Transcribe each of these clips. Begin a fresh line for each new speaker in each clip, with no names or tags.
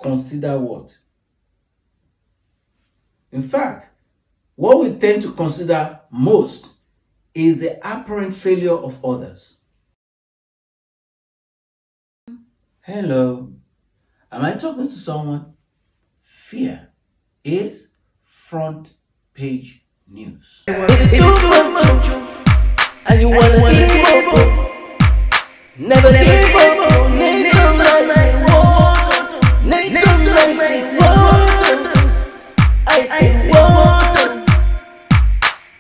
consider what? In fact, what we tend to consider most is the apparent failure of others. Hello, am I talking to someone? Fear is front page news.
It's too much, and you wanna give up. Never give up. Need some light and water. Need some light and water. Ice and water.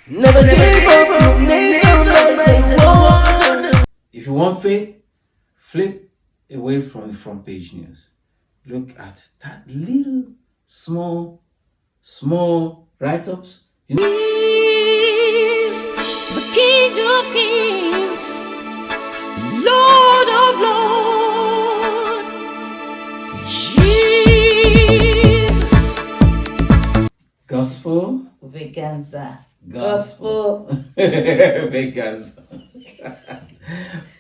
Never give up. Need some light and water.
If you want faith, flip away from the front page news. Look at that little small write-ups. You know,
He's the King of Kings, Lord of Lords, Jesus.
gospel,
Vaganza.
gospel, Vaganza.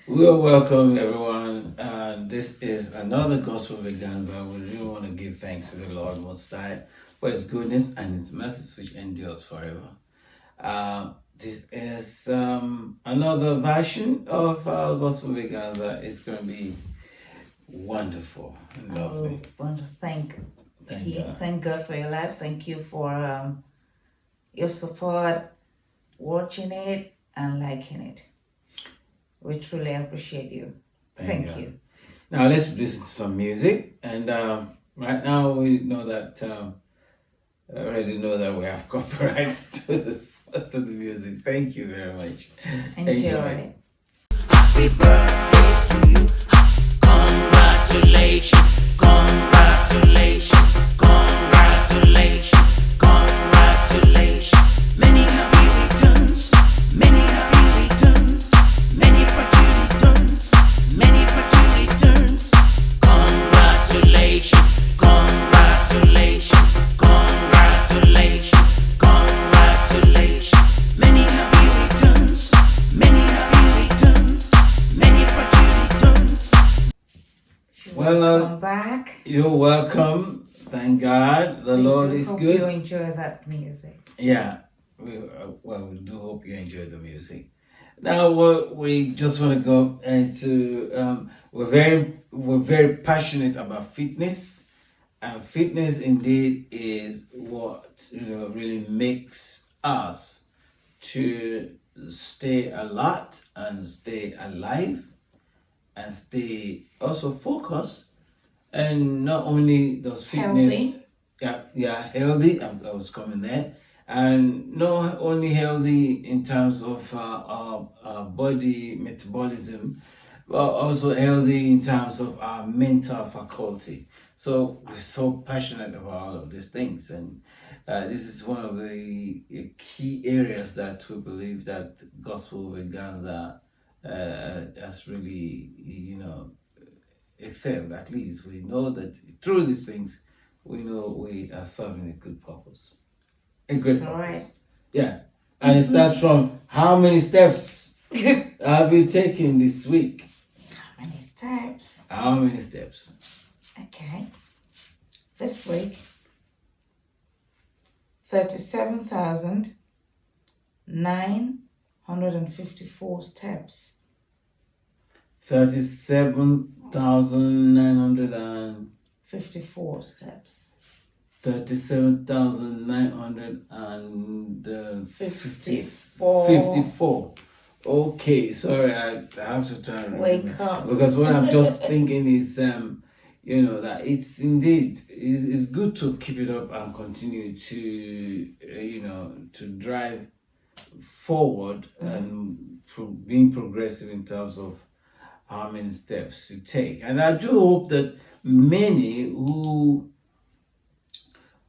We are welcome, everyone. This is another gospel Vaganza. We really want to give thanks to the Lord Most High for His goodness and His mercies, which endures forever. This is another version of our gospel Vaganza. It's going to be wonderful and lovely.
I want to thank
God.
thank God for your life. Thank you for your support, watching it and liking it. We truly appreciate you. Thank
God.
you.
Now let's listen to some music. And right now we know that I already know that we have copyrights to the music. Thank you very much.
Enjoy.
Happy birthday to you. Congratulations, congratulations, congratulations, congratulations. Many happy returns, many happy returns, many pretty returns, many pretty returns. Congratulations, congratulations, congratulations, congratulations. Many happy returns, many happy returns, many pretty returns.
Well,
Welcome back.
You're welcome. Thank God. The Lord is
hope
good.
you enjoy that music.
Yeah. We do hope you enjoy the music. Now, we just want to go into. We're very passionate about fitness, and fitness indeed is what really makes us to stay alert and stay alive and stay also focused. And not only does fitness, healthy. I was coming there, and not only healthy in terms of our body metabolism, but also healthy in terms of our mental faculty. So we're so passionate about all of these things, and this is one of the key areas that we believe that Gospel Vaganza has really, excelled. At least we know that through these things, we know we are serving a good purpose, a great
That's
purpose.
right.
Yeah, and it starts from how many steps have you taken this week?
How many steps?
How many steps?
Okay. This week, 37,954 steps.
37,954
steps.
37,954. Okay, sorry, I have to try and
Wake
remember.
up.
Because what I'm just thinking is, that it's indeed it's good to keep it up and continue to, to drive forward and being progressive in terms of how many steps you take. And I do hope that many who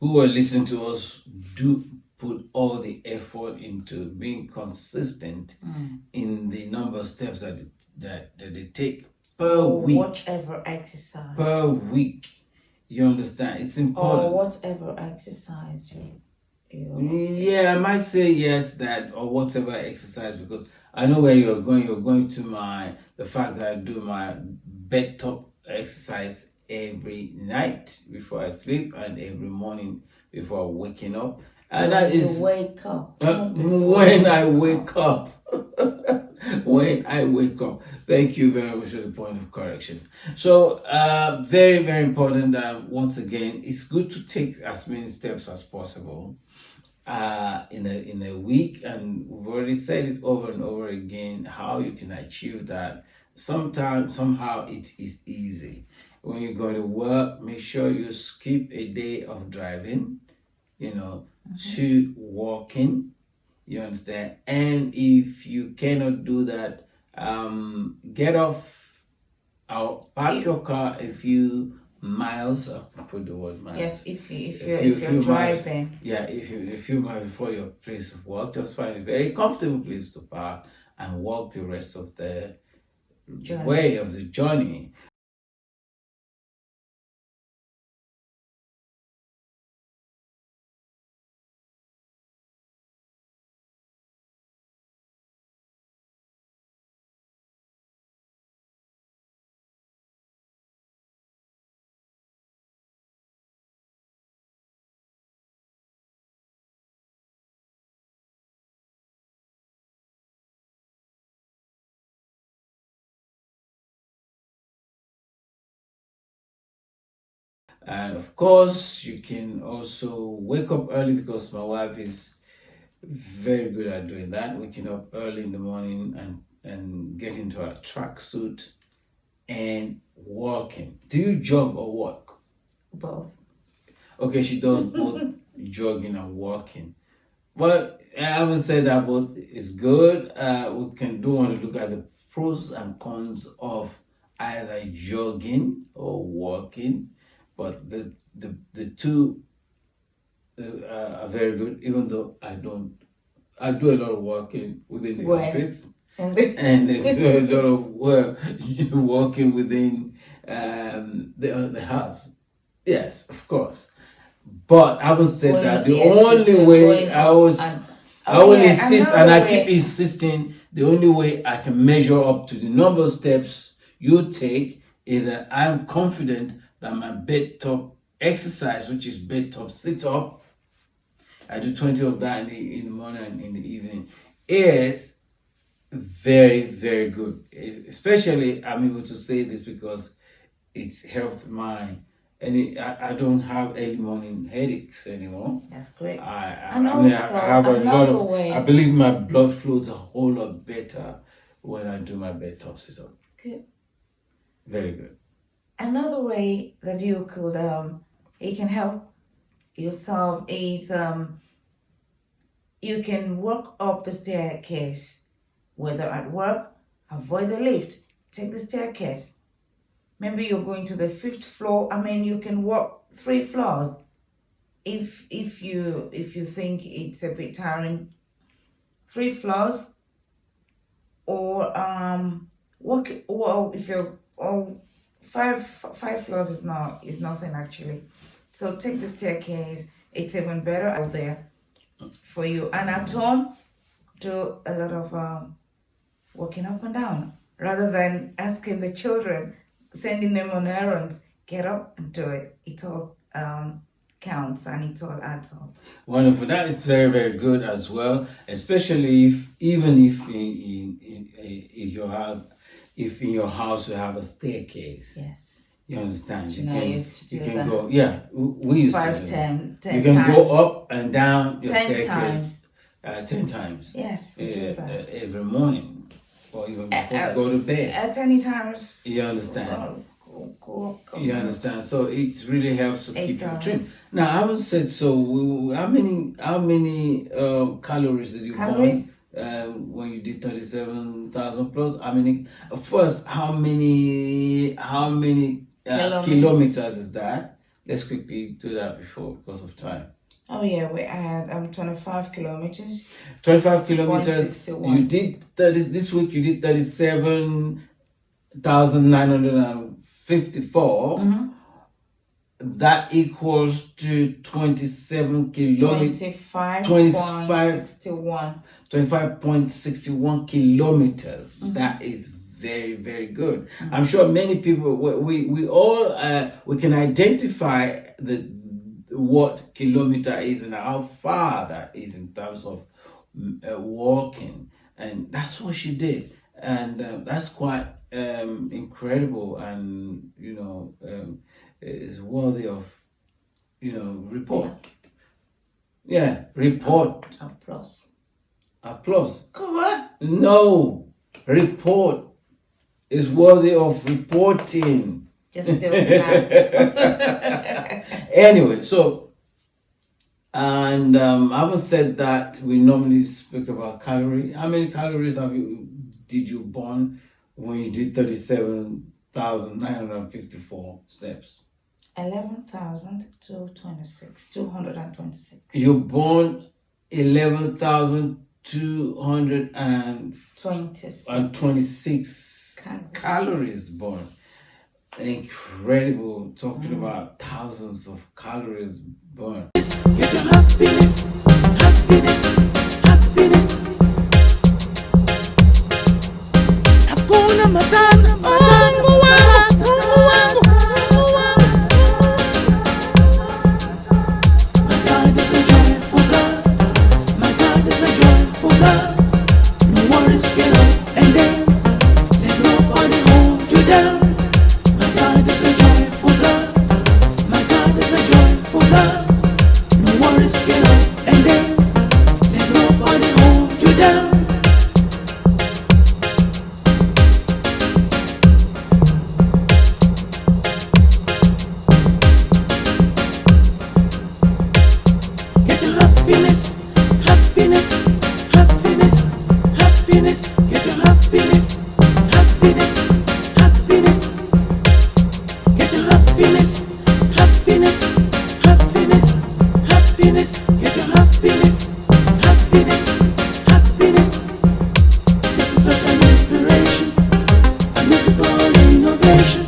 are listening to us do put all the effort into being consistent in the number of steps that they take per week.
Whatever exercise.
Per week. You understand? It's important.
Or whatever exercise you
Yeah, I might say yes, that or whatever exercise, because I know where you're going. You're going to the fact that I do my bed top exercise every night before I sleep and every morning before waking up. And that is
wake up.
when I wake up. When I wake up. Thank you very much for the point of correction. So, very, very important that once again, it's good to take as many steps as possible in a week, and we've already said it over and over again how you can achieve that. Sometimes, somehow, it is easy. When you go to work, make sure you skip a day of driving, to walking. You understand? And if you cannot do that, get off or park your car a few miles. I can put the word miles.
Yes, if you're driving.
Miles, yeah, if you a few miles before your place of work, just find a very comfortable place to park and walk the rest of the way of the journey. And of course, you can also wake up early, because my wife is very good at doing that, waking up early in the morning and get into a tracksuit and walking. Do you jog or walk?
Both.
Okay, she does both jogging and walking. Well, I haven't said that both is good. We do want to look at the pros and cons of either jogging or walking. But the two are very good, even though I do a lot of walking within the office, and I do a lot of work walking within the house. Yes, of course. But I would say that the only way I will insist, and I keep insisting, the only way I can measure up to the number of steps you take is that I'm confident that my bed top exercise, which is bed top sit up, I do 20 of that in the morning and in the evening, is very, very good. Especially, I'm able to say this because it's helped I don't have early morning headaches anymore.
That's great.
I have a lot of I believe my blood flows a whole lot better when I do my bed top sit up.
Good.
Very good.
Another way that you could it can help yourself is you can walk up the staircase, whether at work, avoid the lift, take the staircase. Maybe you're going to the 5th floor. You can walk 3 floors if you think it's a bit tiring. 3 floors, or walk. Well, if you're five floors is nothing actually. So take the staircase. It's even better out there for you. And at home, do a lot of walking up and down rather than asking the children, sending them on errands. Get up and do it. It all counts and it all adds up.
Wonderful. That is very, very good as well. Especially if in your house you have a staircase.
Yes.
You understand? You
can
go. Yeah, we used
5, 10
You can
times.
go up and down your
10
staircase.
times.
10 times.
Yes, we do that
every morning, or even before you go to bed.
At any times.
You understand?
Go up.
You understand? So it really helps to keep you trim. Now, I haven't said so. How many calories did you burn when you did 37,000 plus? First, how many kilometers is that? Let's quickly do that because of time.
Oh yeah, we had 25 kilometers.
25 kilometers. You did this week. You did 37,954.
Mm-hmm.
That equals to 27 kilometers. 25.61 kilometers. Mm-hmm. That is very, very good. I'm sure many people, we all, we can identify what kilometer is and how far that is in terms of walking. And that's what she did. And that's quite incredible, and, is worthy of, report. Yeah, report.
Applause.
Applause.
Go on.
No, report is worthy of reporting.
Just still clap.
Anyway, so, and having said that, we normally speak about calorie. How many calories did you burn when you did 37,954 steps?
226.
You burned 11,226 calories burned. Incredible. Talking about thousands of calories burned.
Get your happiness, happiness, happiness. Hakuna matata, Mungu wangu, Mungu wangu, Mungu wangu. My God is a joyful God. My God is a joyful God. No worries, get up and dance. Let nobody hold you down. My God is a joyful God. My God is a joyful God. No worries, get up and dance. Let nobody hold you down. Get your happiness, happiness, happiness, happiness. Get your happiness, happiness, happiness. Get your happiness, happiness, happiness, happiness. Get your happiness, happiness, happiness. This is such an inspiration, a musical innovation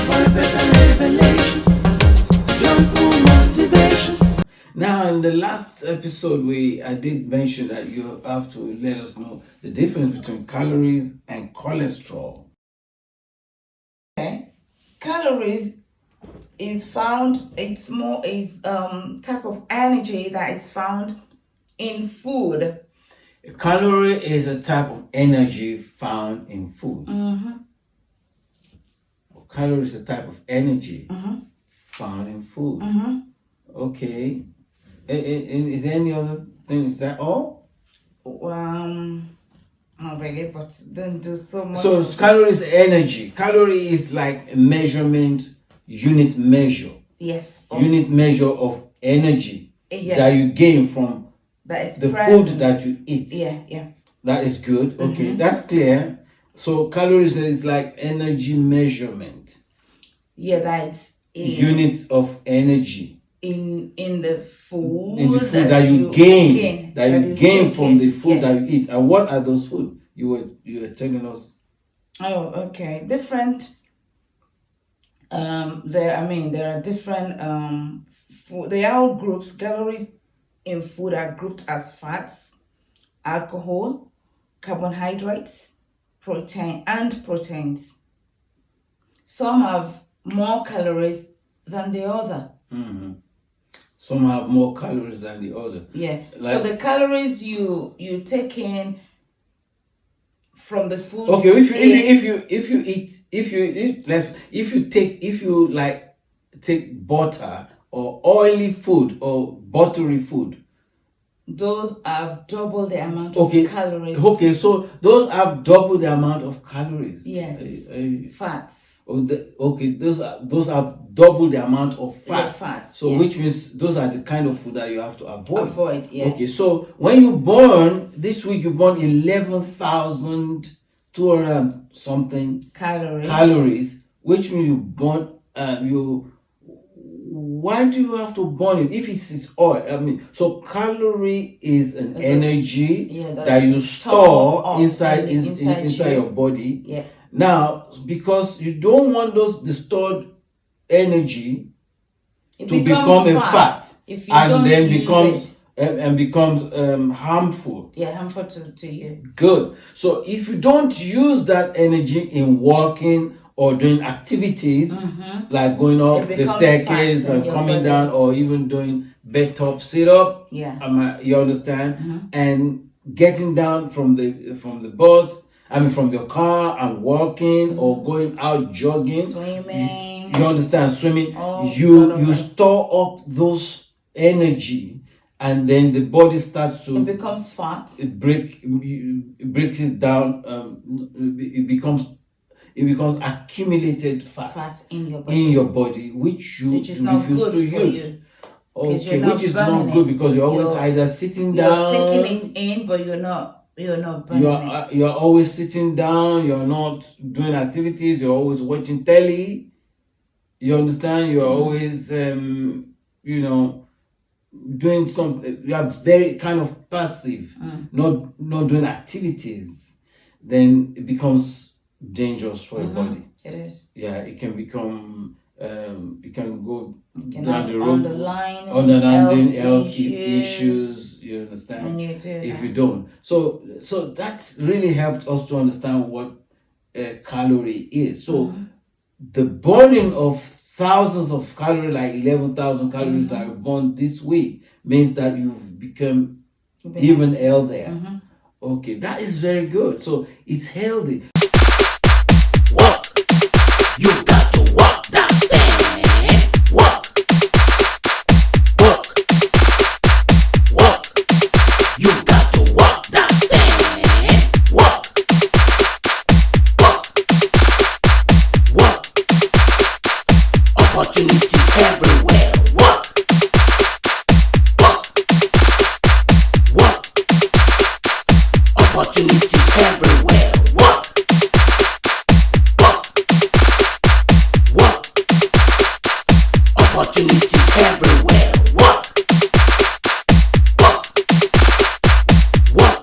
for a better revelation, joyful motivation.
Now, in the last episode, I did mention that you have to let us know the difference between calories and cholesterol.
Okay. Calories is found, it's type of energy that is found in food.
A calorie is a type of energy found in food. Calorie is a type of energy found in food. Okay. Is there any other thing? Is that all?
Not really, but don't do so much.
So calorie is energy. Calorie is like a measurement, unit measure.
Yes.
Unit measure of energy
Yeah.
that you gain from
That is
the
present.
food that you eat.
Yeah.
That is good. Okay, that's clear. So calories is like energy measurement.
Yeah, that's
Unit of energy.
in the food.
In the food that you gain. That you gain
take
from
in.
the food
Yeah.
that you eat. And what are those food? You were telling us.
Oh, okay. Different. There are different food. They are all groups. Calories in food are grouped as fats, alcohol, carbohydrates, proteins. Some have more calories than the other.
Some have more calories than the other.
Yeah.
Like-
So the calories you take in from the food.
Okay,
you
if
eat-
you take butter or oily food or buttery food.
those have double the amount
Okay.
of calories.
Okay, so those have double the amount of calories.
Yes. Fats.
Those have double the amount of fat.
Yeah, fats.
So
yeah.
which means those are the kind of food that you have to avoid.
Yeah.
Okay, so when you burn this week, you burn 11,200 something calories, which means you burn why do you have to burn it if it's oil? I mean, so calorie is an energy that you store inside your body.
Yeah.
Now, because you don't want the stored energy
It
to become a fat
if you
and
don't
then
use
becomes and becomes harmful.
Yeah, harmful to you.
Good. So if you don't use that energy in walking or doing activities like going up
It
the
becomes
staircase
fat in
and
your
coming
body.
down, or even doing bed top sit up,
Yeah.
you understand, and getting down from the bus, from your car and walking or going out jogging,
Swimming.
you understand, swimming,
All sort
you
of like-
store up those energy, and then the body starts to
It becomes fat.
it breaks it down. It becomes accumulated fat
in your body.
which you
Which is not
refuse
good
to
for
use.
you. Because
Okay,
you're not
which is
burning
not good
it.
because you're always
You're-
either sitting
You're
down.
taking it in, but you're not burning it.
You're always sitting down. You're not doing activities. You're always watching telly. You understand? You're always doing something. You are very kind of passive, not doing activities. Then it becomes dangerous for your body.
It is.
Yeah, it can become. It can go
You can
down
have
the road,
underlying
health
issues.
issues. You understand?
When you do
If
that.
you don't, so that really helped us to understand what a calorie is. So the burning of thousands of calories, like 11,000 calories that are burned this week, means that you've become even healthier. Okay, that is very good. So it's healthy.
Walk. You got to walk that thing. Walk. Walk. Walk. You got to walk that thing. Walk. Walk. Walk. Opportunities everywhere. Walk. Walk. Walk. Opportunities everywhere. Walk. Walk. Walk. Opportunities everywhere. Walk. Walk. Walk.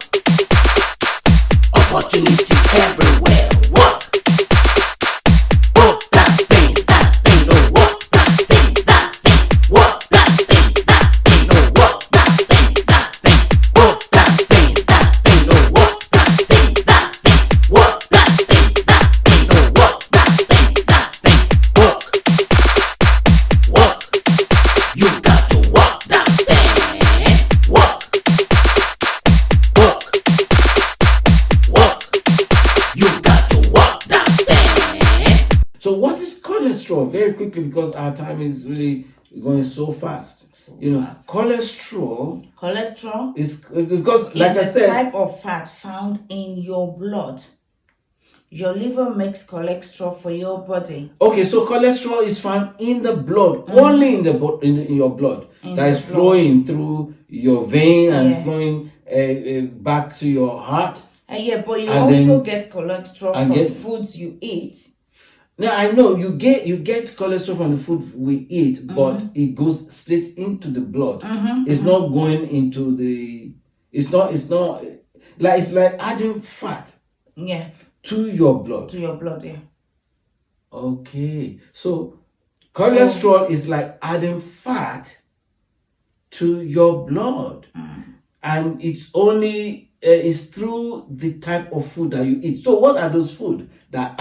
Opportunities everywhere. Walk. Walk that thing, no walk that thing, walk that thing, no walk that thing, walk that thing, no walk that thing, walk that thing, no walk that thing, walk. Walk, you got to walk that thing. Walk, walk, walk, you got to walk that thing.
So what is cholesterol? Very quickly, because our time is really going so fast. Cholesterol is because, like I
is a
said,
type of fat found in your blood. Your liver makes cholesterol for your body.
okay, so cholesterol is found in the blood, only in your blood, that is flowing through your vein and flowing back to your heart.
Yeah, but you
And
also
then-
get cholesterol
and
from
get-
foods you eat.
Now I know you get cholesterol from the food we eat, but it goes straight into the blood. It's not going into the. It's not like it's like adding fat
Yeah,
to your blood.
to your blood. Yeah.
Okay, so cholesterol is like adding fat to your blood, and it's only it's through the type of food that you eat. So what are those food that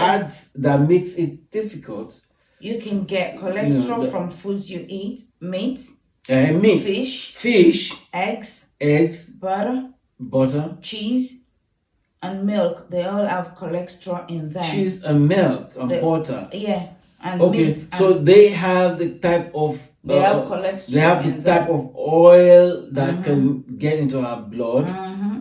makes it difficult?
You can get cholesterol from foods you eat: meat,
Meat, fish, eggs, butter,
cheese, and milk. They all have cholesterol in them.
cheese, and milk and butter.
Yeah, and
Okay,
meat.
so they have the type of
They have cholesterol
they have the
in
type
them.
of oil that can get into our blood.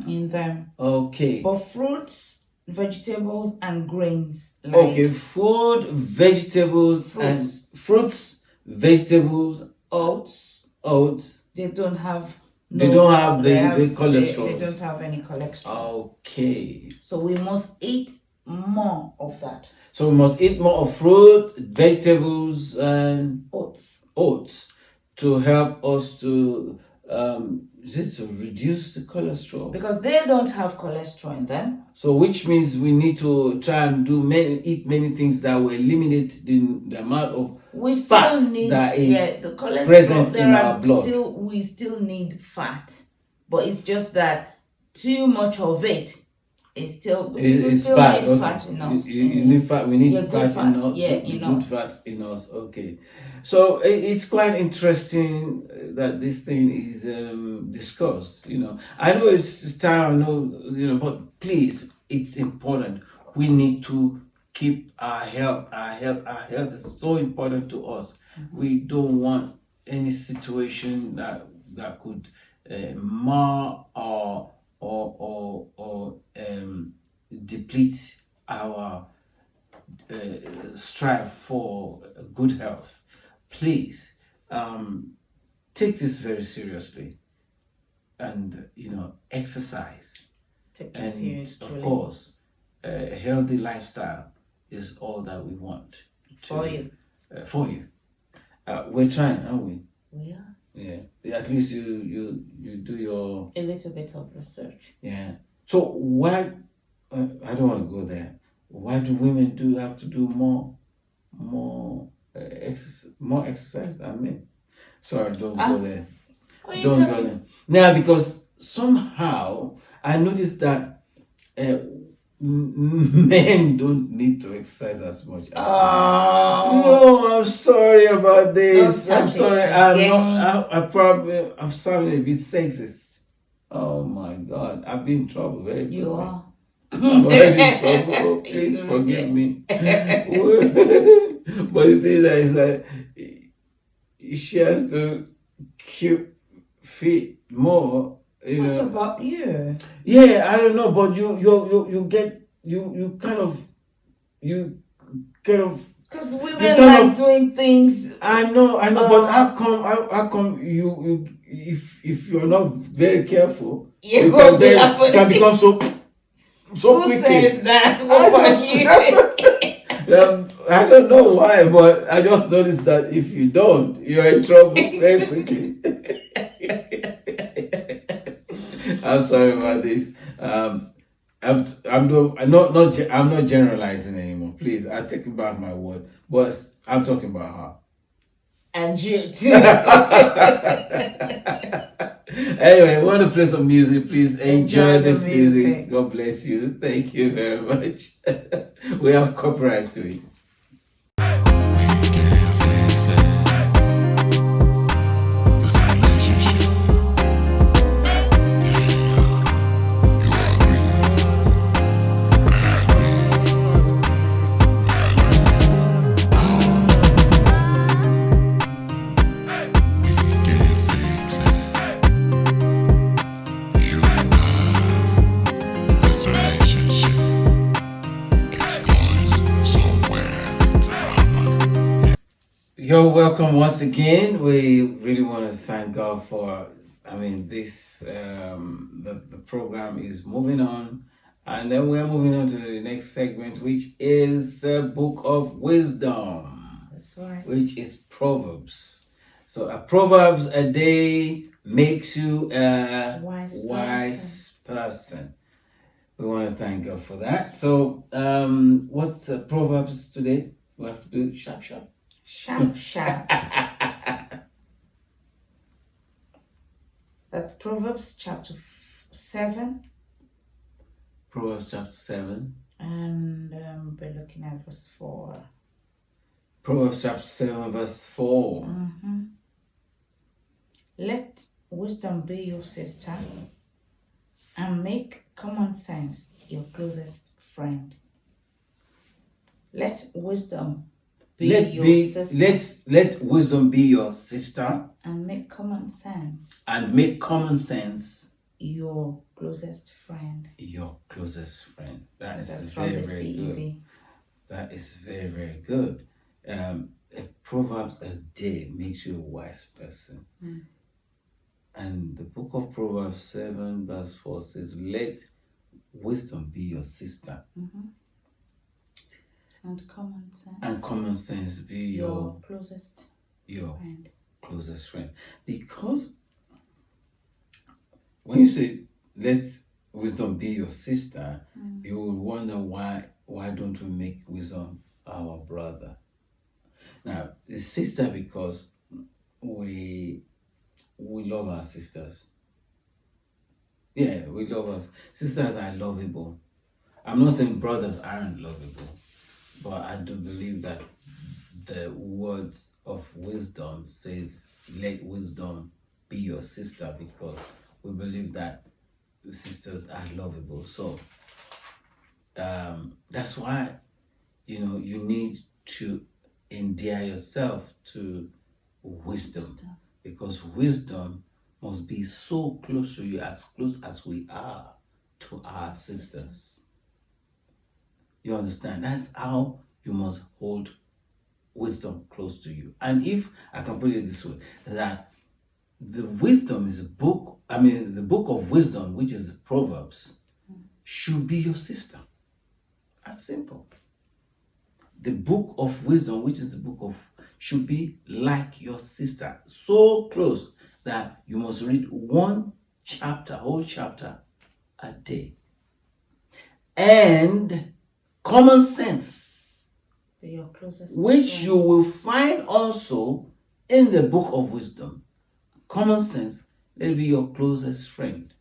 In them.
Okay.
But fruits, vegetables, and grains. Like
Okay, food, vegetables, and fruits, vegetables,
oats.
oats.
They don't have.
They don't have the
They
cholesterol.
don't have any cholesterol.
Okay.
So we must eat more of that.
So we must eat more of fruit, vegetables, and
Oats.
oats to help us to is it to reduce the cholesterol?
Because they don't have cholesterol in them.
So, which means we need to try and eat many things that will eliminate the amount of
We
fat
still need
that is
the cholesterol.
present
There
in
are
our blood.
we still need fat, but it's just that too much of it is still because we
It's
still
bad.
need
Okay.
fat in us.
You need fat. We need
Yeah,
fat,
good fat.
in us.
Yeah, in
good
us.
fat in us. Okay. So it's quite interesting that this thing is discussed. I know it's time. I know. But please, it's important. We need to keep our health. Our health is so important to us. We don't want any situation that could mar or deplete our strive for good health. Please take this very seriously, and exercise.
Take it
And
serious,
of
truly.
course, a healthy lifestyle is all that we want
For you.
For you. We're trying, aren't we?
We are.
Yeah. At least you do your
A little bit of research.
yeah. So why? I don't want to go there. Why do women have to do more exercise than men? Sorry, don't go there.
What are you
Don't go
talking?
there. Now, because somehow I noticed that men don't need to exercise as much as
Oh.
no, I'm sorry about this.
Don't
I'm
start
sorry.
it
I'm
again.
not. I'm sounding a bit sexist. Oh my God, I've been in trouble very quickly.
You are.
I'm already in trouble. Oh, please forgive me. But the thing is that she has to keep fit more.
What about you?
Yeah, I don't know, but you kind of
Because
You
women
kind
like
of-
doing things.
I know, but how come you if you're not very careful,
You're
you
gonna be
can
happening.
can become so
Who
quickly.
says that? What about you?
I don't know why, but I just noticed that if you don't, you're in trouble very quickly. I'm sorry about this. I'm not generalizing anymore. Please, I'm taking back my word. But I'm talking about her.
And you too.
Anyway, we want to play some music. Please enjoy
Enjoy the
this music.
music.
God bless you. Thank you very much. We have copyrights to it. You're welcome once again. We really want to thank God for, this, the program is moving on. And then we're moving on to the next segment, which is the Book of Wisdom,
That's right.
which is Proverbs. So a Proverbs a day makes you a
Wise
person. We want to thank God for that. So what's Proverbs today? We have to do sharp.
Sharp. That's Proverbs chapter 7.
Proverbs chapter 7.
And we're looking at verse 4.
Proverbs chapter 7, verse 4.
Mm-hmm. Let wisdom be your sister, and make common sense your closest friend. Let wisdom be your sister,
Let wisdom be your sister,
and make common sense
and make common sense
your closest friend.
your closest friend. That's
from
very,
the
very
CEV.
good. That is very, very good. A Proverbs a day makes you a wise person.
Mm.
And the book of Proverbs 7 verse 4 says, let wisdom be your sister,
Mm-hmm. And common sense.
and common sense be
your closest
your
friend.
closest friend. Because when you say let wisdom be your sister, you will wonder why don't we make wisdom our brother? Now, the sister because we love our sisters. Yeah, we love us. Sisters are lovable. I'm not saying brothers aren't lovable, but I do believe that the words of wisdom says, let wisdom be your sister, because we believe that sisters are lovable. So that's why, you need to endear yourself to wisdom, because wisdom must be so close to you, as close as we are to our sisters. You understand? That's how you must hold wisdom close to you. And if I can put it this way, that the wisdom is the book of wisdom, which is the Proverbs, should be your sister. That's simple. The book of wisdom, which is the book of, should be like your sister, so close that you must read whole chapter a day. And common sense,
Your closest
which
friend.
you will find also in the book of wisdom. Common sense, let it be your closest friend.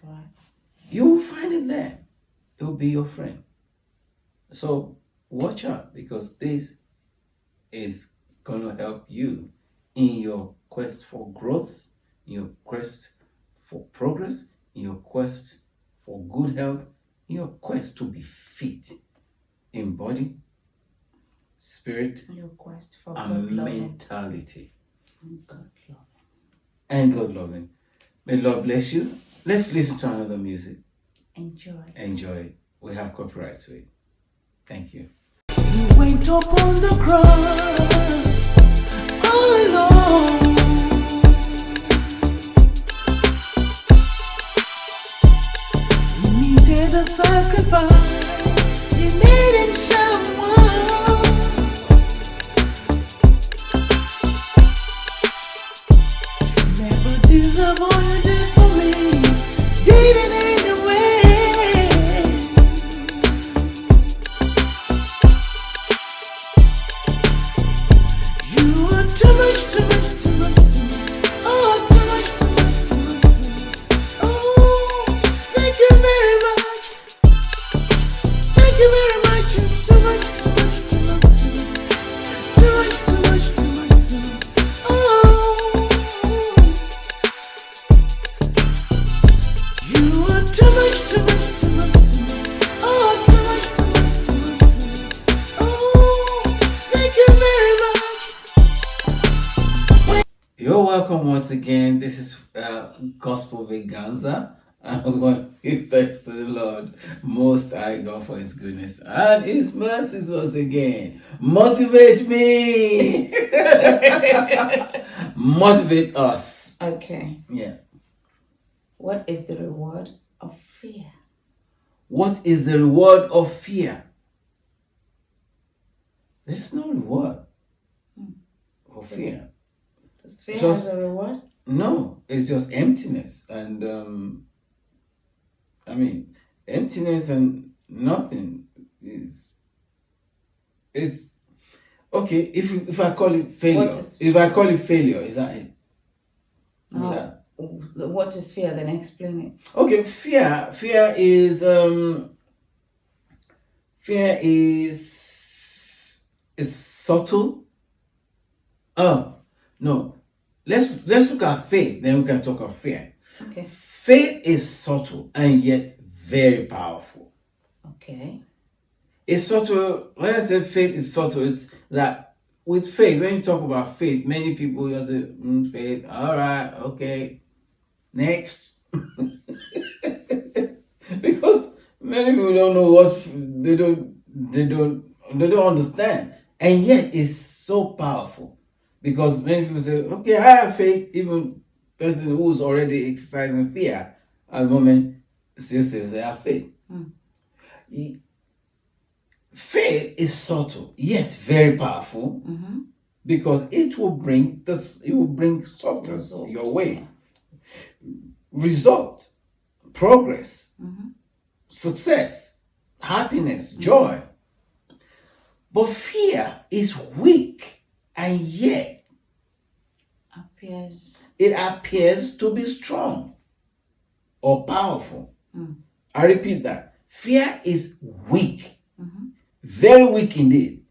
Right.
You will find it there. It will be your friend. So watch out, because this is going to help you in your quest for growth, in your quest for progress, in your quest for good health, in your quest to be fit in body, spirit,
Your quest for
and
God loving.
mentality.
God loving.
And God loving. May Lord bless you. Let's listen to another music.
Enjoy.
We have copyright to it. Thank you.
You went up on the cross all alone. You needed a sacrifice. You needed someone. Never deserve all you did for me. Did it anyway. You are too much, too much, too much, too much. Oh, too much, too much, too much, too much. Oh, thank you very much. Thank you very much. You're too much, too much, too much, too much. Too much, too much, too much, too much. Oh, you are too much, too much, too much, too much. Oh, too much, too much, too much, too much. Oh, thank you very much.
You're welcome once again. This is Gospel Vaganza. I'm going to give thanks to the Lord Most High God for His goodness and His mercies once again. Motivate me. Motivate us.
Okay.
Yeah.
What is the reward of fear?
What is the reward of fear? There's no reward for fear.
Does fear
Just-
has a reward?
No, it's just emptiness. And emptiness and nothing is okay. If I call it failure,
What is-
if I call it failure, is that it?
No.
Yeah.
What is fear? Then explain it.
Okay, fear is subtle. Oh no, let's look at faith, then we can talk of fear.
Okay.
Faith is subtle and yet very powerful.
Okay.
It's subtle. When I say faith is subtle, it's that with faith, when you talk about faith, many people just say, faith, all right, okay, next. Because many people don't know what they don't understand. And yet it's so powerful. Because many people say, okay, I have faith, even person who's already exercising fear at the moment still says they have faith. Faith is subtle, yet very powerful, because it will bring substance
Result.
your way. result, progress,
Mm-hmm.
success, happiness, joy. But fear is weak, and yet it appears to be strong or powerful. I repeat that. Fear is weak, very weak indeed,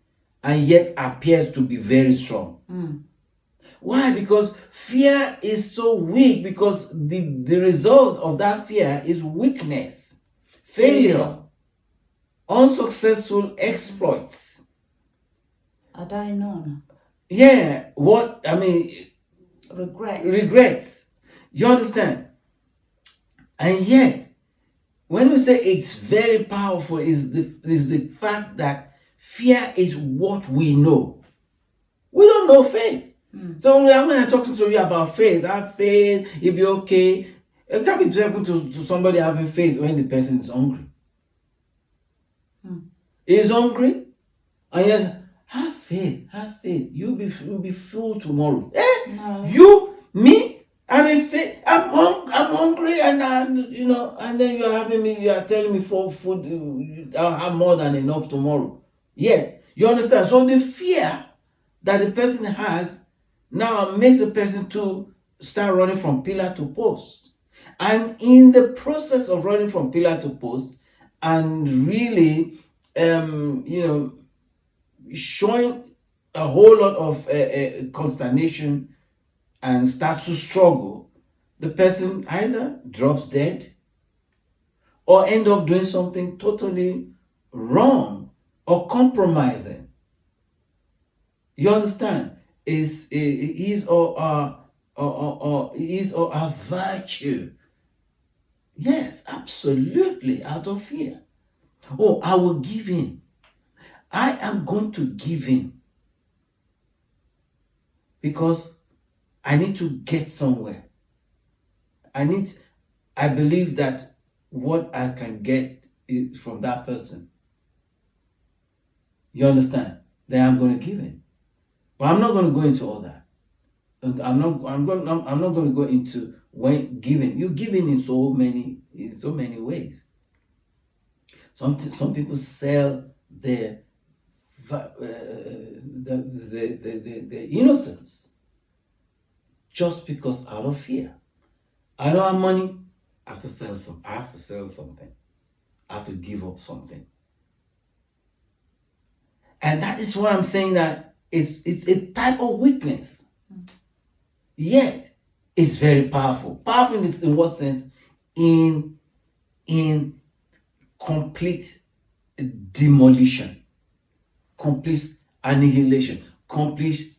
and yet appears to be very strong. Why? Because fear is so weak, because the result of that fear is weakness, failure, unsuccessful exploits.
Had I known?
Yeah, what I mean, regrets. You understand? And yet, when we say it's very powerful, is the fact that fear is what we know. We don't know faith. So when I'm talking to you about faith, have faith, it'll be okay. It can't be talking to somebody having faith when the person is hungry. He's hungry, and yes, have faith. You'll be full tomorrow.
No.
You, me, having faith. I'm hungry, and and then you are telling me for food, I'll have more than enough tomorrow. Yeah, you understand? So the fear that the person has now makes the person to start running from pillar to post. And in the process of running from pillar to post, and really, showing a whole lot of consternation and starts to struggle, the person either drops dead or end up doing something totally wrong or compromising. You understand? Is or a virtue. Yes, absolutely, out of fear. Oh, I will give in. I am going to give in because I need to get somewhere. I believe that what I can get is from that person. You understand? Then I'm going to give in. But I'm not going to go into all that. And I'm not going to go into when giving. You giving in so many ways. Some people sell their the innocence just because out of fear. I don't have money. I have to sell something. I have to give up something. And that is what I'm saying, that it's a type of weakness. Yet it's very powerful. Powerful in what sense? In complete demolition, complete annihilation, complete,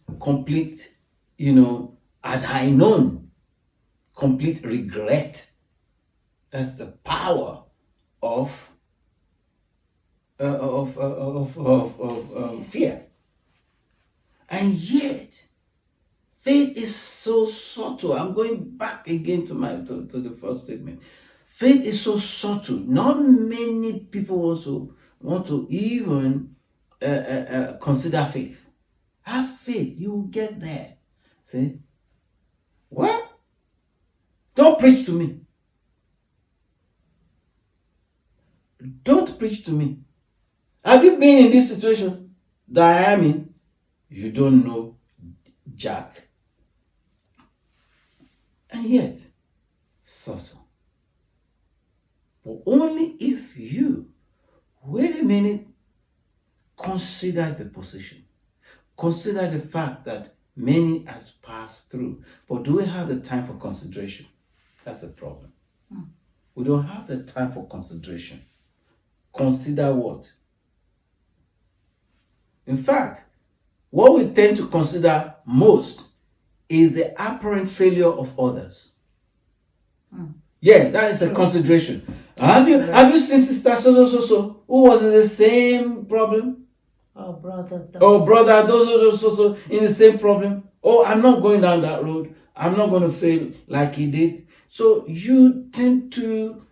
had I known, complete regret. That's the power of fear. And yet, faith is so subtle. I'm going back again to the first statement. Faith is so subtle. Not many people want to even consider faith. Have faith, you will get there. See? What? Don't preach to me. Don't preach to me. Have you been in this situation that I am in? You don't know Jack. And yet, subtle. But only if you, wait a minute, consider the position. Consider the fact that many has passed through. But do we have the time for consideration? That's the problem. We don't have the time for consideration. Consider what? In fact, what we tend to consider most is the apparent failure of others. Yeah, that is a consideration. Have you seen sister so who was in the same problem?
Oh, brother.
Those in the same problem. Oh, I'm not going down that road. I'm not going to fail like he did. So we tend to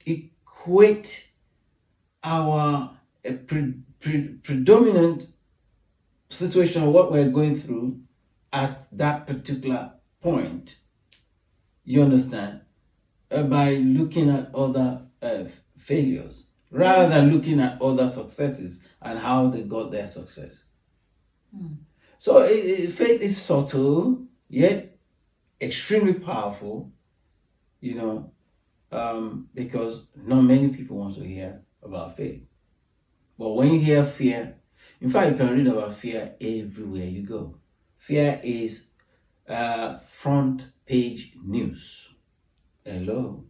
equate our predominant situation of what we're going through at that particular point. You understand? By looking at other failures rather than looking at other successes and how they got their success. So faith is subtle yet extremely powerful, because not many people want to hear about faith. But when you hear fear, in fact, you can read about fear everywhere you go. Fear is front page news. Hello.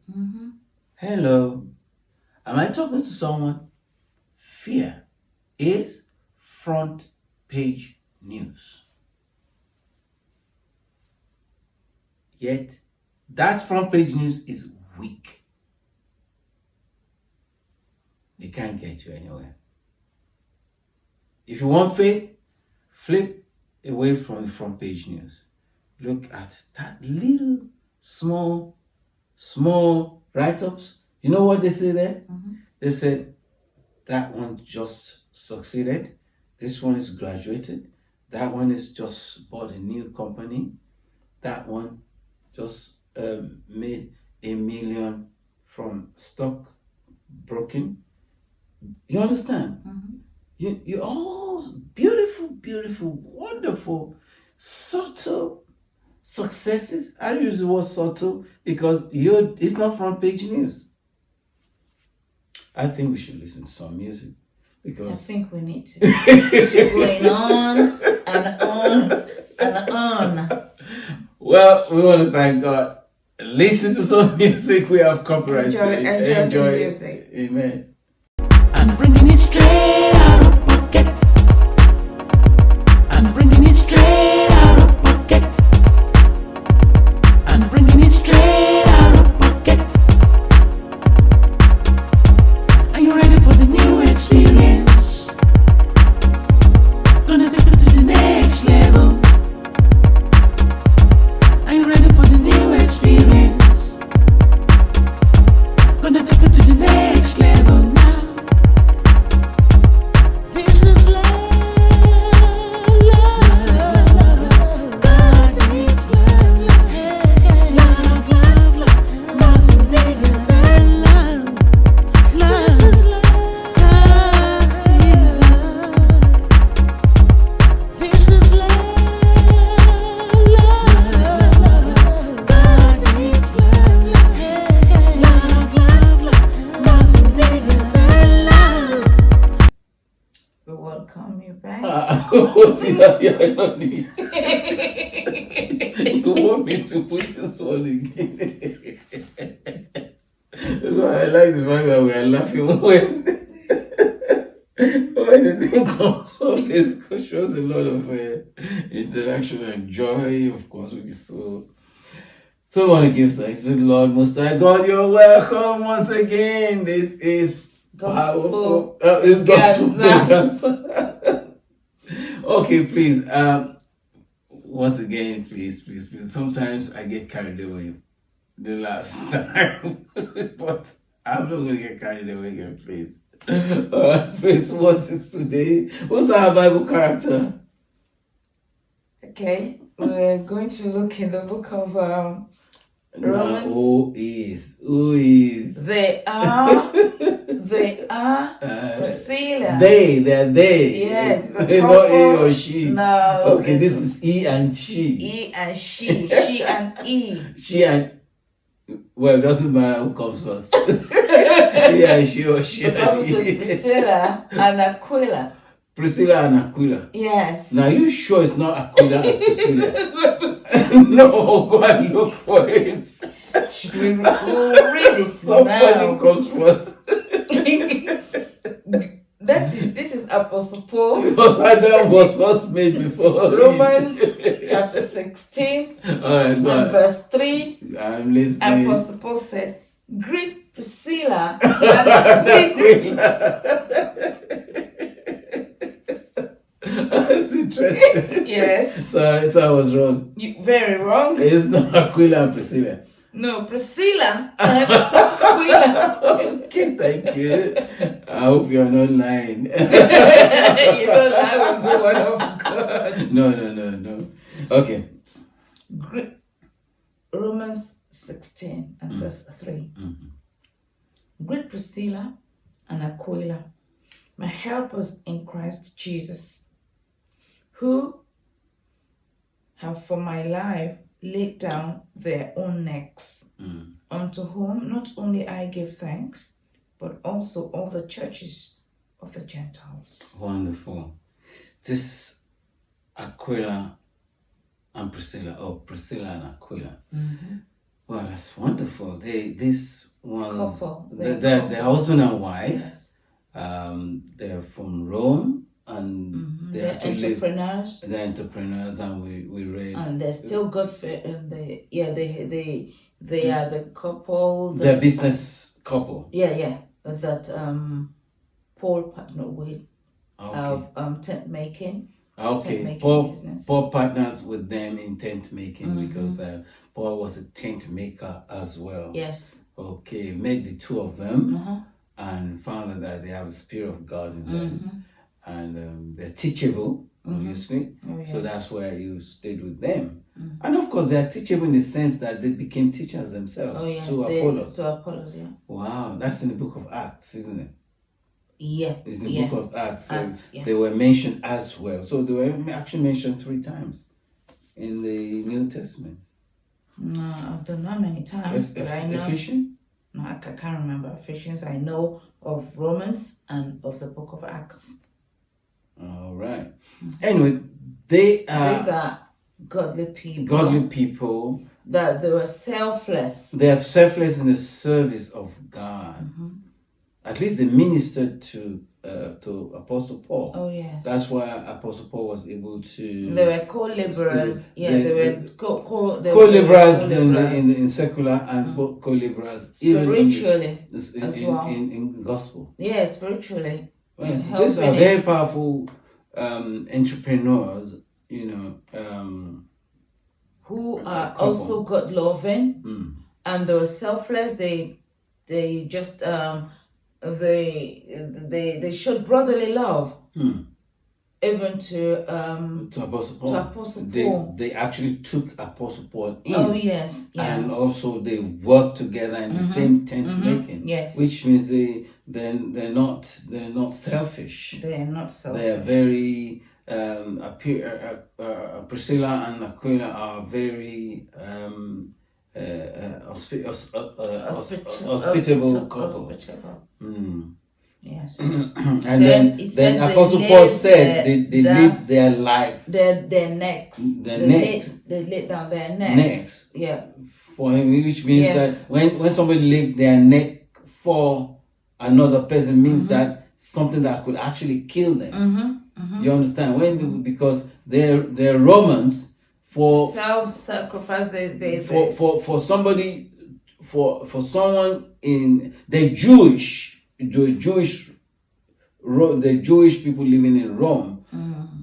Hello. Am I talking to someone? Fear is front page news. Yet, that front page news is weak. It can't get you anywhere. If you want faith, flip away from the front page news. Look at that little small write-ups. You know what they say there? They said that one just succeeded. This one is graduated. That one is just bought a new company. That one just made $1 million from stock broken. You understand? You all beautiful, wonderful, subtle successes. I use the word subtle because it's not front page news. I think we should listen to some music because
I think we need to. We're going on and on and on.
Well, we want to thank God. Listen to some music. We have copyright.
Enjoy the music.
Amen.
I'm bringing it straight out of pocket. I'm bringing it straight out of pocket. I'm bringing it straight out of pocket. Are you ready for the new experience? Gonna take it to the next level. Are you ready for the new experience? Gonna take it to the next level now. This is love, God is love, love bigger than love. This is love, God is love. This is love, God is love, love bigger than love.
We welcome you back.
You want me to put this one again? That's why I like the fact that we are laughing when the thing comes up. It shows a lot of interaction and joy, of course, which is so I want to give thanks to the Lord Most High God. You're welcome once again. This is powerful. It's gospel Vaganza. Okay, please. Once again, please. Sometimes I get carried away. The last time, but I'm not going to get carried away again, please. Please, what is today? What's our Bible character?
Okay, we're going to look in the book of Romans.
Who is?
They are Priscilla.
They're they.
Yes.
Not he or she.
No.
Okay, this is he and she.
He and she. She and he.
She and, well, it doesn't matter who comes first. He and she or she
The
and
Bible says
he.
Priscilla and Aquila.
Priscilla and Aquila.
Yes.
Now, you sure it's not Aquila and Priscilla? No, go and look for it.
We'll read it
Somebody
now.
comes first.
This is Apostle Paul.
Because Adam was first made before
Romans chapter 16
All right,
and
go on.
verse 3.
I'm listening.
Apostle Paul said, "Greet Priscilla and Aquila."
That's interesting.
Yes.
So I was wrong.
You very wrong.
It's not Aquila and Priscilla.
No, Priscilla and Aquila.
Okay, thank you. I hope you're not lying.
You don't lie with the word of God.
No. Okay.
Romans 16 and verse 3. Greet Priscilla and Aquila, my helpers in Christ Jesus, who have for my life laid down their own necks, unto whom not only I give thanks, but also all the churches of the Gentiles.
Wonderful. This Aquila and Priscilla, or Priscilla and Aquila. Well, that's wonderful. This one's
Couple.
They're husband and wife.
Yes.
They're from Rome, and
They're entrepreneurs.
They're entrepreneurs, and we read.
And they're still good for, and they are the couple.
They're business couple.
Yeah. That Paul partnered with
Okay.
tent making.
Okay,
tent-making
Paul
business.
partners with them in tent making because Paul was a tent maker as well.
Yes.
Okay, met the two of them and found that they have a spirit of God in them, and they're teachable, obviously.
Oh, yeah.
So that's why you stayed with them. And of course, they're teachable in the sense that they became teachers themselves to Apollos.
To Apollos, yeah.
Wow, that's in the book of Acts, isn't it?
Yeah.
It's in the book of Acts. So
Acts, yeah.
they were mentioned as well. So they were actually mentioned 3 times in the New Testament.
No, I don't know how many times, but I know.
Ephesians?
No, I can't remember Ephesians. I know of Romans and of the book of Acts.
All right. Anyway, these
are godly people.
Godly people.
That they were selfless.
They are selfless in the service of God. At least they ministered to Apostle Paul.
Oh yeah.
That's why Apostle Paul was able to.
They were co-laborers. They were
co-laborers in secular and co-laborers
spiritually
even
as well.
in the gospel.
Yeah, spiritually.
Well, these are very powerful entrepreneurs,
who are also God loving, and they were selfless. They just they showed brotherly love, even to
Apostle Paul.
To Apostle Paul.
They actually took Apostle Paul in.
Oh yes, yeah.
And also they worked together in the same tent making.
Yes.
Which means they're not selfish.
They are not selfish.
They are very Priscilla and Aquila are very hospitable couple.
Yes.
And then Apostle Paul said they live their life.
Their necks. They laid down their necks. Yeah.
For him, which means that when somebody laid their neck for another person means that something that could actually kill them. You understand? Because they're Romans. For
self-sacrifice,
for somebody, for someone in the Jewish people living in Rome,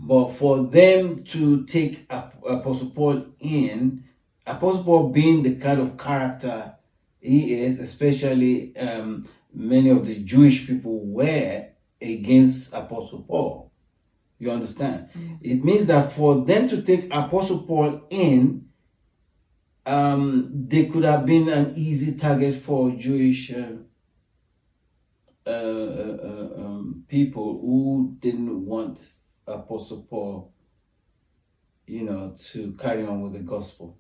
but for them to take Apostle Paul in, Apostle Paul being the kind of character he is, especially many of the Jewish people were against Apostle Paul. You understand? It means that for them to take Apostle Paul in, they could have been an easy target for Jewish people who didn't want Apostle Paul, to carry on with the gospel.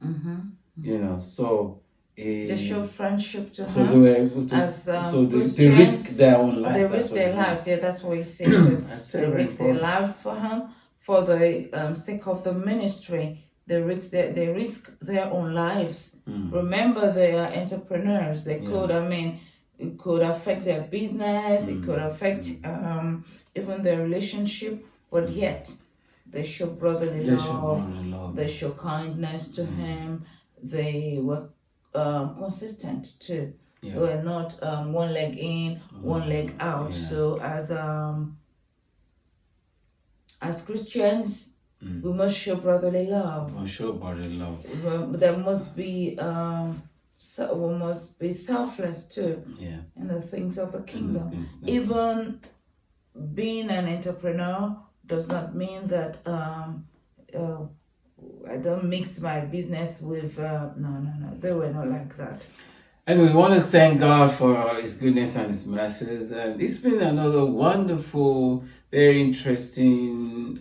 So
they showed friendship to
so
him.
they were able to. So they risked their own life.
They risked their lives. Yeah, that's what he said. They risked their lives for him, for the sake of the ministry. They risk their own lives. Remember, they are entrepreneurs. They could, it could affect their business. It could affect even their relationship. But yet, they show brotherly love. They show kindness to him. They were consistent too. They were not one leg in, one leg out. So as Christians, we must show brotherly love. There must be we must be selfless too in the things of the kingdom. Even being an entrepreneur does not mean that I don't mix my business with no. They were not like that.
And we want to thank God for His goodness and His mercies. And it's been another wonderful, very interesting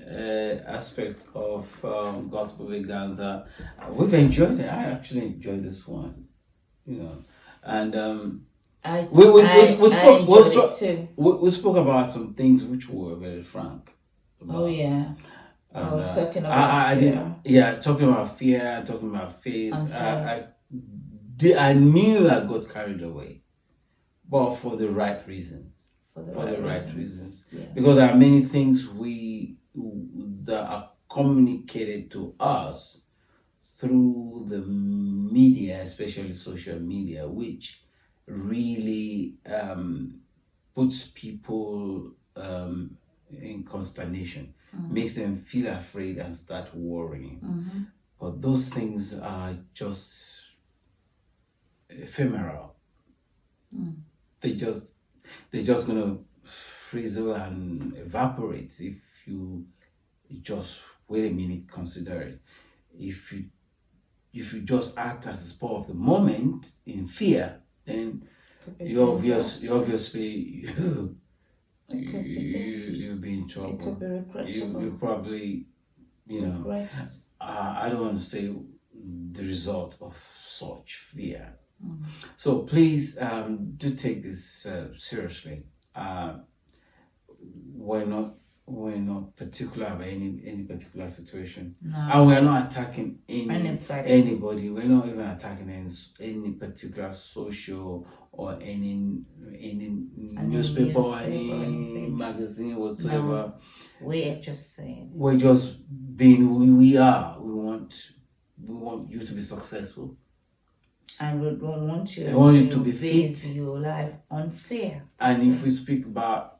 aspect of Gospel Vaganza. We've enjoyed it. I actually enjoyed this one, And we spoke about some things which were very frank.
Oh yeah.
And,
talking about fear.
Talking about fear, talking about faith. I knew I got carried away, but for the right reasons. For the right reasons.
Yeah.
Because there are many things that are communicated to us through the media, especially social media, which really puts people in consternation, makes them feel afraid and start worrying.
Mm-hmm.
But those things are just ephemeral. They're just gonna frizzle and evaporate if you just wait a minute, consider it. If you just act as a spur of the moment in fear, then you obviously you'll be in trouble. You probably, I don't want to say the result of such fear. So please do take this seriously. We're not particular about any particular situation, and we're not attacking anybody. We're not even attacking any particular social or any newspaper or any magazine whatsoever.
No, we're just saying.
We're just being who we are. We want you to be successful.
And we don't want you
to be
base
fit.
your life on fear.
And if we speak about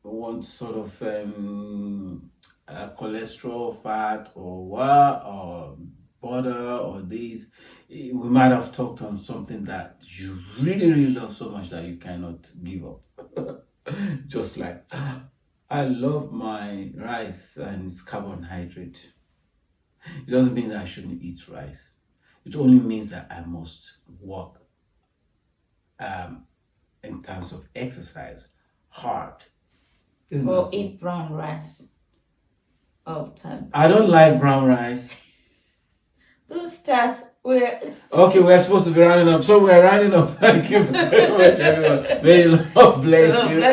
one sort of cholesterol, fat, or what, or butter, or this, we might have talked on something that you really, really love so much that you cannot give up. Just like, I love my rice and it's carbohydrate. It doesn't mean that I shouldn't eat rice. It only means that I must work in terms of exercise hard.
Or eat brown rice all the time.
I don't like brown rice.
Don't start.
Okay, we're supposed to be rounding up. So we're rounding up. Thank you very much, everyone. May Lord bless you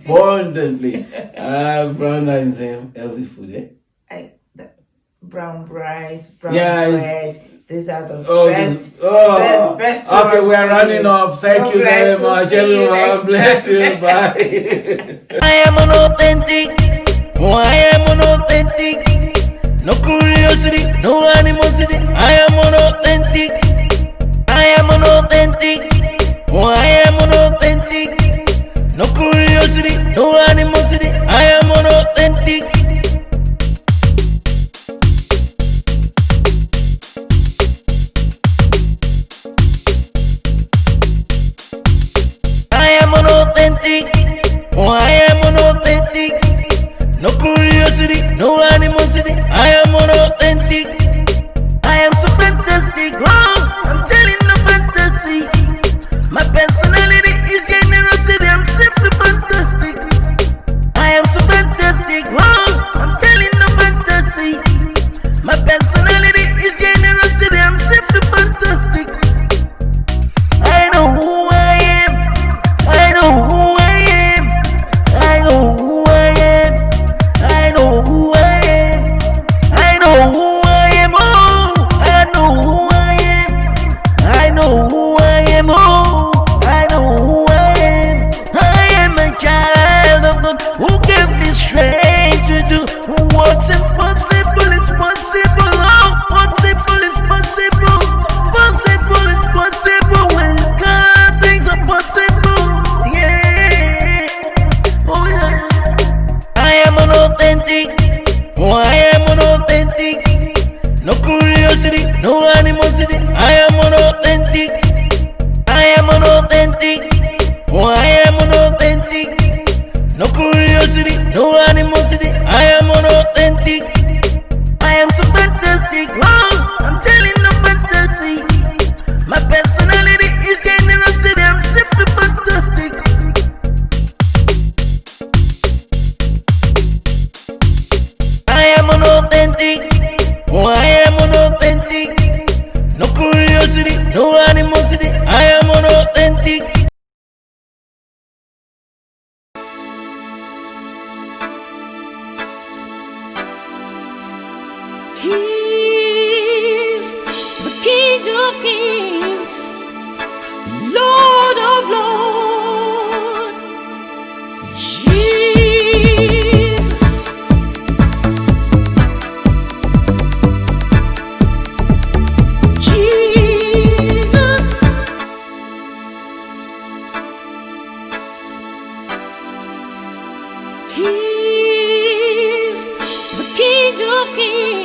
abundantly. Brown rice is a healthy food,
Brown rice, brown bread. These are the best. Best
okay, we are running up. Thank you very much, everyone. Bless you. Bye.
I am an authentic. I am an authentic. No curiosity, no animosity. I am an authentic. I am an authentic. I am an authentic. No curiosity, no animosity. I am an authentic. I am an authentic. No curiosity, no animosity. I am an authentic. I am so fantastic. Oh, I'm telling the fantasy. My personality is generosity. I'm simply fantastic. I am so fantastic. Oh, I'm telling the fantasy. My personality is generosity. I'm simply fantastic. I know who I am. I know who I am. I know who I am. I know who I am. I know who I am. Oh, I know who I am. of Kings, Lord of Lords, Jesus, Jesus. He's the King of Kings.